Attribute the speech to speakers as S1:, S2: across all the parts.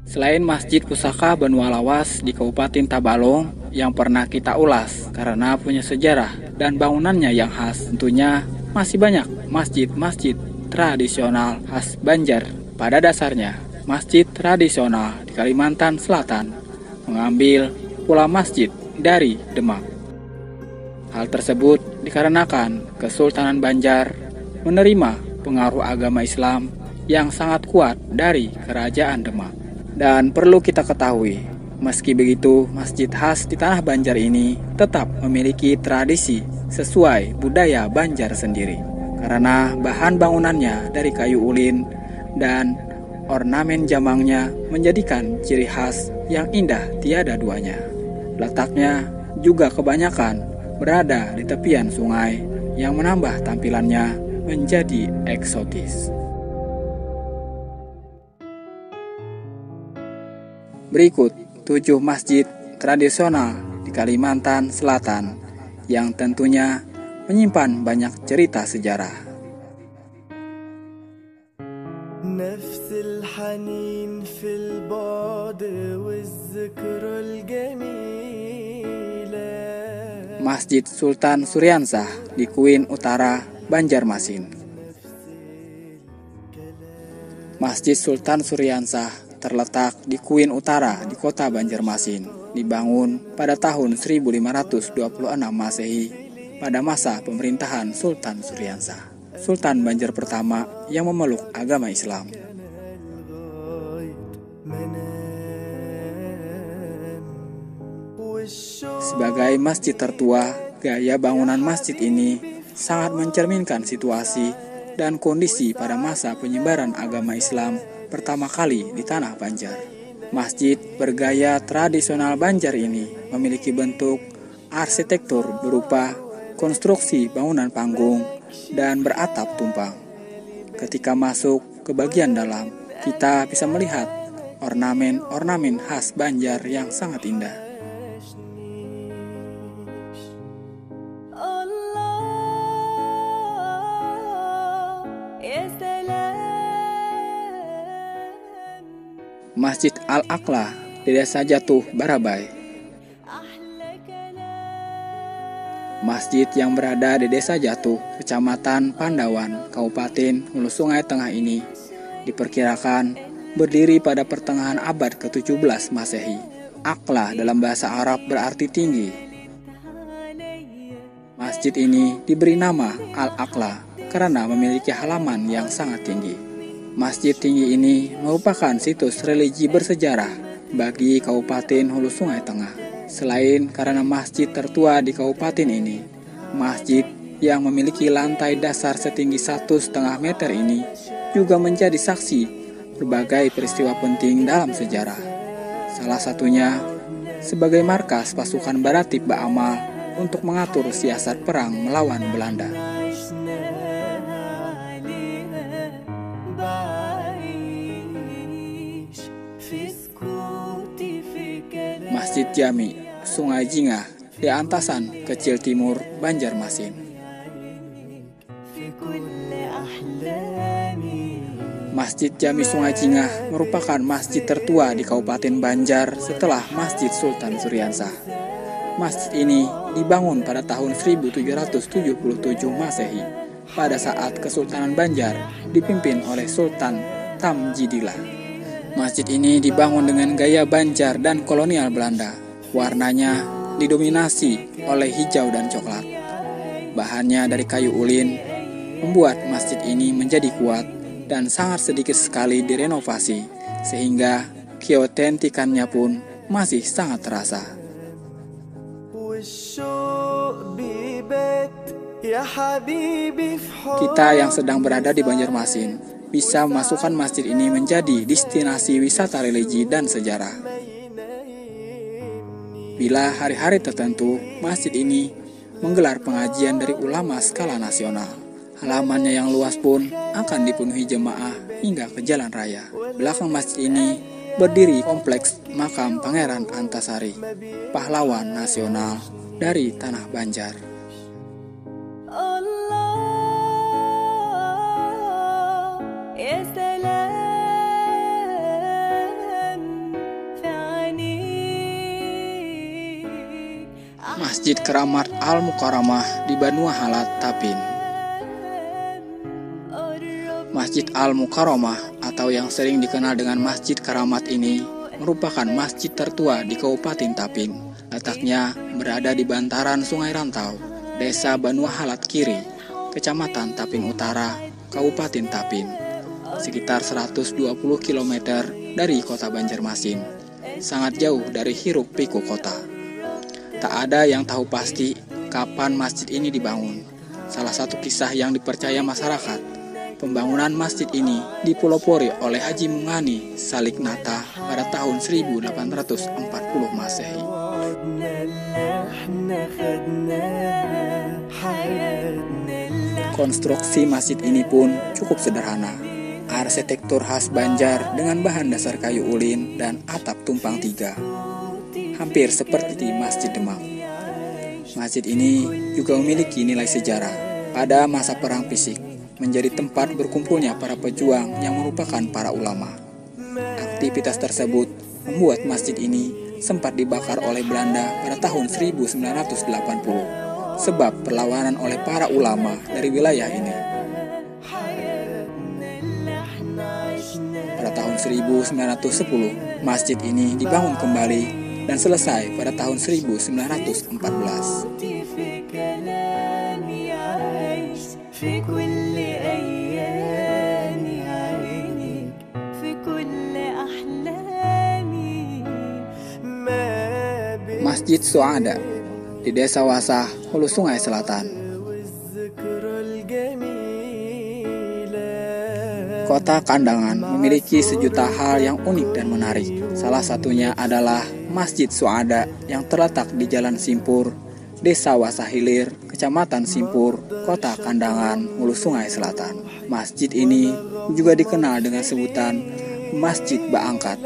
S1: Selain Masjid Pusaka Benua Lawas di Kabupaten Tabalong yang pernah kita ulas karena punya sejarah dan bangunannya yang khas, tentunya masih banyak masjid-masjid tradisional khas Banjar. Pada dasarnya, masjid tradisional di Kalimantan Selatan mengambil pola masjid dari Demak. Hal tersebut dikarenakan Kesultanan Banjar menerima pengaruh agama Islam yang sangat kuat dari Kerajaan Demak. Dan perlu kita ketahui, meski begitu, masjid khas di Tanah Banjar ini tetap memiliki tradisi sesuai budaya Banjar sendiri. Karena bahan bangunannya dari kayu ulin dan ornamen jamangnya menjadikan ciri khas yang indah tiada duanya. Letaknya juga kebanyakan berada di tepian sungai yang menambah tampilannya menjadi eksotis. Berikut 7 masjid tradisional di Kalimantan Selatan yang tentunya menyimpan banyak cerita sejarah. Masjid Sultan Suryansah di Kuin Utara, Banjarmasin. Masjid Sultan Suryansah terletak di Kuin Utara di kota Banjarmasin, dibangun pada tahun 1526 Masehi pada masa pemerintahan Sultan Suryansah, Sultan Banjar pertama yang memeluk agama Islam. Sebagai masjid tertua, gaya bangunan masjid ini sangat mencerminkan situasi dan kondisi pada masa penyebaran agama Islam pertama kali di Tanah Banjar. Masjid bergaya tradisional Banjar ini memiliki bentuk arsitektur berupa konstruksi bangunan panggung dan beratap tumpang. Ketika masuk ke bagian dalam, kita bisa melihat ornamen-ornamen khas Banjar yang sangat indah. Masjid Al-Aqla di Desa Jatuh, Barabai. Masjid yang berada di Desa Jatuh, Kecamatan Pandawan, Kabupaten Hulu Sungai Tengah ini diperkirakan berdiri pada pertengahan abad ke-17 Masehi. Aqla dalam bahasa Arab berarti tinggi. Masjid ini diberi nama Al-Aqla karena memiliki halaman yang sangat tinggi. Masjid tinggi ini merupakan situs religi bersejarah bagi Kabupaten Hulu Sungai Tengah. Selain karena masjid tertua di kabupaten ini, masjid yang memiliki lantai dasar setinggi 1,5 meter ini juga menjadi saksi berbagai peristiwa penting dalam sejarah. Salah satunya sebagai markas pasukan Baratib Ba'amal untuk mengatur siasat perang melawan Belanda. Masjid Jami, Sungai Jingah, di Antasan Kecil Timur, Banjarmasin. Masjid Jami Sungai Jingah merupakan masjid tertua di Kabupaten Banjar setelah Masjid Sultan Suryansah. Masjid ini dibangun pada tahun 1777 Masehi pada saat Kesultanan Banjar dipimpin oleh Sultan Tamjidillah. Masjid ini dibangun dengan gaya Banjar dan kolonial Belanda. Warnanya didominasi oleh hijau dan coklat. Bahannya dari kayu ulin, membuat masjid ini menjadi kuat dan sangat sedikit sekali direnovasi, sehingga keotentikannya pun masih sangat terasa. Kita yang sedang berada di Banjarmasin bisa memasukkan masjid ini menjadi destinasi wisata religi dan sejarah. Bila hari-hari tertentu, masjid ini menggelar pengajian dari ulama skala nasional. Halamannya yang luas pun akan dipenuhi jemaah hingga ke jalan raya. Belakang masjid ini berdiri kompleks makam Pangeran Antasari, pahlawan nasional dari Tanah Banjar. Masjid Keramat Al-Mukarramah di Banua Halat, Tapin. Masjid Al-Mukarramah atau yang sering dikenal dengan Masjid Keramat ini merupakan masjid tertua di Kabupaten Tapin. Letaknya berada di bantaran Sungai Rantau, Desa Banua Halat Kiri, Kecamatan Tapin Utara, Kabupaten Tapin, sekitar 120 km dari kota Banjarmasin, sangat jauh dari hiruk-pikuk kota. Tak ada yang tahu pasti kapan masjid ini dibangun. Salah satu kisah yang dipercaya masyarakat, pembangunan masjid ini dipelopori oleh Haji Mungani Saliknata pada tahun 1840 Masehi. Konstruksi masjid ini pun cukup sederhana. Arsitektur khas Banjar dengan bahan dasar kayu ulin dan atap tumpang tiga, hampir seperti di Masjid Demak. Masjid ini juga memiliki nilai sejarah. Pada masa Perang Pisik, menjadi tempat berkumpulnya para pejuang yang merupakan para ulama. Aktivitas tersebut membuat masjid ini sempat dibakar oleh Belanda pada tahun 1980, sebab perlawanan oleh para ulama dari wilayah ini. Pada tahun 1910, masjid ini dibangun kembali dan selesai pada tahun 1914. Masjid Suada di Desa Wasah, Hulu Sungai Selatan. Kota Kandangan memiliki sejuta hal yang unik dan menarik. Salah satunya adalah Masjid Suada yang terletak di Jalan Simpur, Desa Wasah Hilir, Kecamatan Simpur, Kota Kandangan, Hulu Sungai Selatan. Masjid ini juga dikenal dengan sebutan Masjid Baangkat.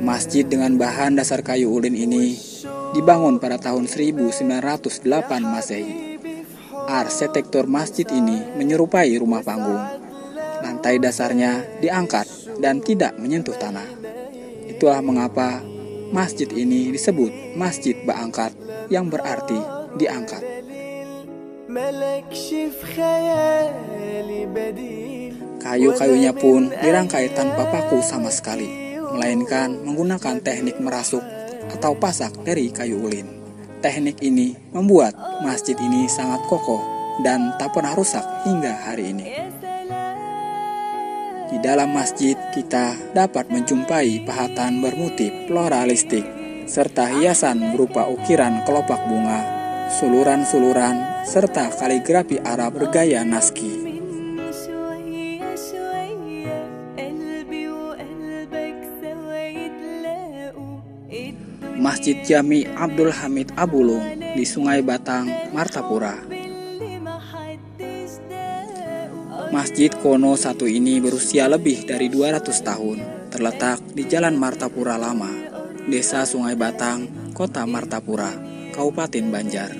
S1: Masjid dengan bahan dasar kayu ulin ini dibangun pada tahun 1908 Masehi. Arsitektur masjid ini menyerupai rumah panggung. Lantai dasarnya diangkat dan tidak menyentuh tanah. Itulah mengapa masjid ini disebut Masjid Baangkat, yang berarti diangkat. Kayu-kayunya pun dirangkai tanpa paku sama sekali, melainkan menggunakan teknik merasuk atau pasak dari kayu ulin. Teknik ini membuat masjid ini sangat kokoh dan tak pernah rusak hingga hari ini. Di dalam masjid kita dapat menjumpai pahatan bermotif floralistik serta hiasan berupa ukiran kelopak bunga, suluran-suluran, serta kaligrafi Arab bergaya Naskhi. Masjid Jami Abdul Hamid Abulung di Sungai Batang, Martapura. Masjid Kono satu ini berusia lebih dari 200 tahun, terletak di Jalan Martapura Lama, Desa Sungai Batang, Kota Martapura, Kabupaten Banjar.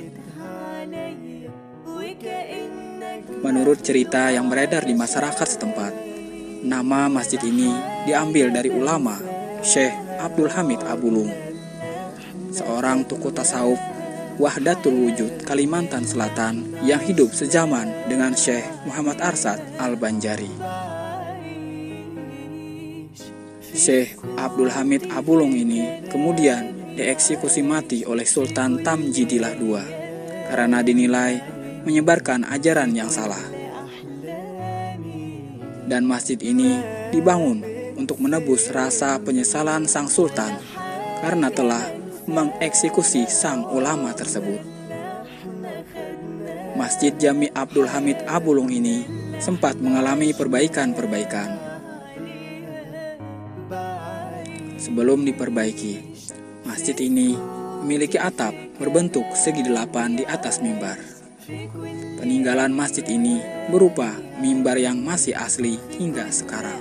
S1: Menurut cerita yang beredar di masyarakat setempat, nama masjid ini diambil dari ulama Syekh Abdul Hamid Abulung, seorang tokoh tasawuf Wahdatul Wujud Kalimantan Selatan yang hidup sezaman dengan Syekh Muhammad Arsad Al-Banjari. Syekh Abdul Hamid Abulung ini kemudian dieksekusi mati oleh Sultan Tamjidillah II karena dinilai menyebarkan ajaran yang salah. Dan masjid ini dibangun untuk menebus rasa penyesalan sang sultan karena telah mengeksekusi sang ulama tersebut. Masjid Jami Abdul Hamid Abulung ini sempat mengalami perbaikan-perbaikan. Sebelum diperbaiki, masjid ini memiliki atap berbentuk segi delapan di atas mimbar. Peninggalan masjid ini berupa mimbar yang masih asli hingga sekarang.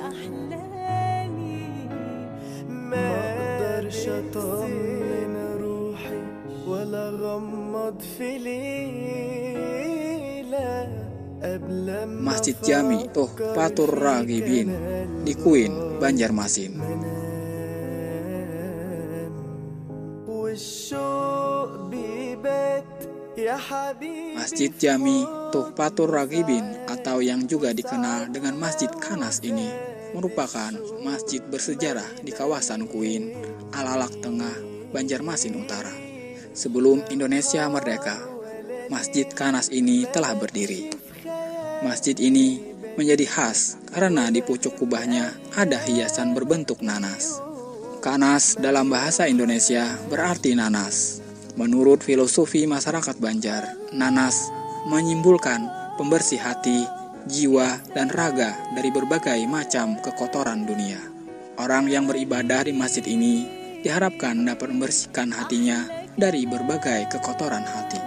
S1: Masjid Jami Toh Patur Ragibin di Kuin, Banjarmasin. Masjid Jami Toh Patur Ragibin atau yang juga dikenal dengan Masjid Kanas ini merupakan masjid bersejarah di kawasan Kuin, Alalak Tengah, Banjarmasin Utara. Sebelum Indonesia merdeka, Masjid Kanas ini telah berdiri. Masjid ini menjadi khas karena di pucuk kubahnya ada hiasan berbentuk nanas. Kanas dalam bahasa Indonesia berarti nanas. Menurut filosofi masyarakat Banjar, nanas menyimbolkan pembersih hati, jiwa, dan raga dari berbagai macam kekotoran dunia. Orang yang beribadah di masjid ini diharapkan dapat membersihkan hatinya dari berbagai kekotoran hati.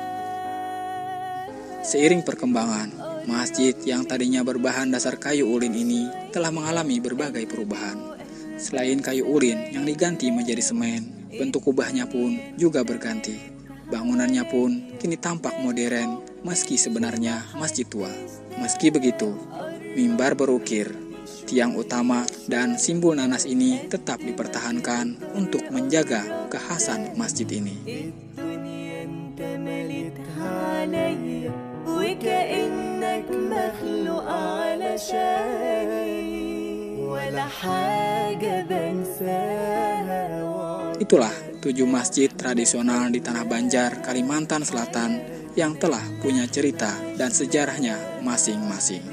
S1: Seiring perkembangan, masjid yang tadinya berbahan dasar kayu ulin ini telah mengalami berbagai perubahan. Selain kayu ulin yang diganti menjadi semen, bentuk kubahnya pun juga berganti. Bangunannya pun kini tampak modern meski sebenarnya masjid tua. Meski begitu, mimbar berukir, tiang utama, dan simbol nanas ini tetap dipertahankan untuk menjaga kekhasan masjid ini. Itulah 7 masjid tradisional di Tanah Banjar, Kalimantan Selatan yang telah punya cerita dan sejarahnya masing-masing.